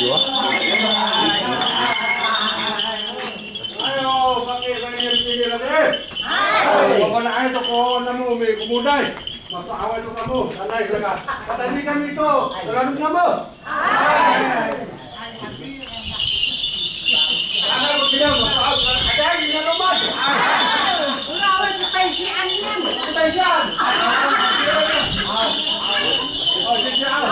Ayo, pakai banyak sini lagi. Kau nak air tu kau namu mi kumudai. Masa awal tu kamu, alai jaga. Kata ni kami tu, jalan kamu. Ada berkira, ada lagi nak lompat. Ulawan sa tensian niya. Tensian. Oh, tensian.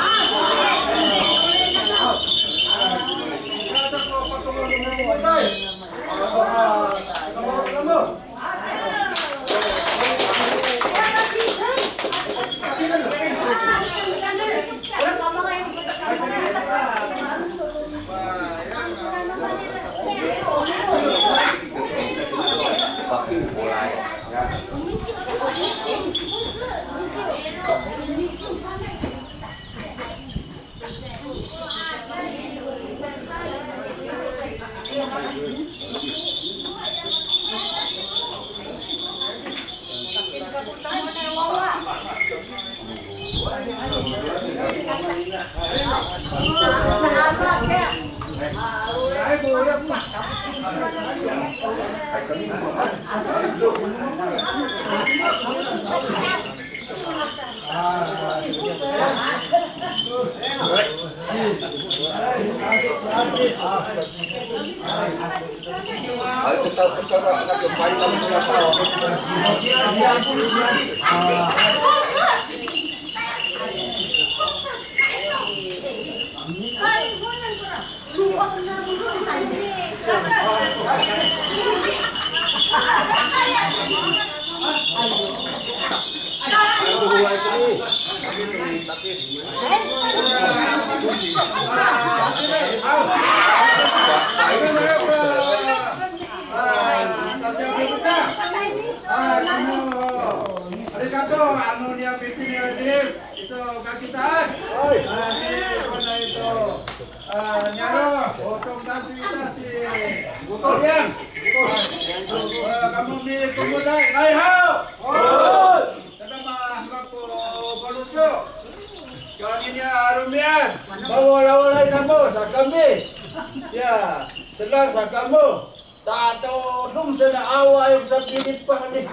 Arigato, anu dia bikin hadir itu kakitan. Mana itu nyaro, potong nasi kita si botol yang. Kamu di kumudai, hai hao. Kita mah ngaku paluso. Kali ini arumian, bawa kamu, sakami. Ya, senang sakamu. Tato dum sana awal sa Pilipinas ni.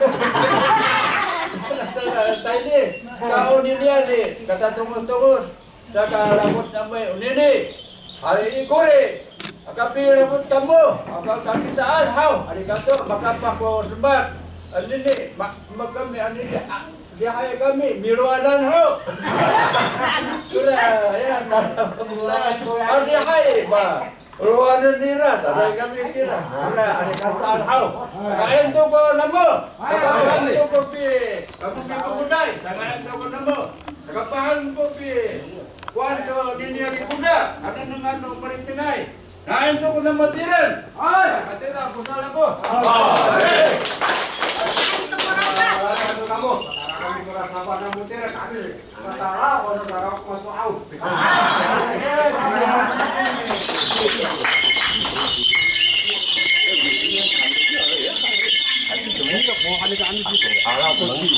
Tadi kau ni dia ni kata tunggu-tunggu. Saka rambut namai ini. Hari ini kore. Akapi rambut kamu. Akal kita hau. Hari kata makapa ko sebat. Ini makam ni ani dia hai kami miruadan hau. Sudah ya. Hari hai ba. Ruangan nira, ada kami kira. Ada kata hau. Kain tu ko namo. Kain tu ko pi. Kamu pi budai. Kain tu ko namo. Kapahan ko pi. Kuanto dunia di budak. Ada dengan no perintinai. Kain tu ko namo tiran. Ai, katira kusala ko. Kamu. Kami merasa pada mutir kami. Katara ko sa masuk au.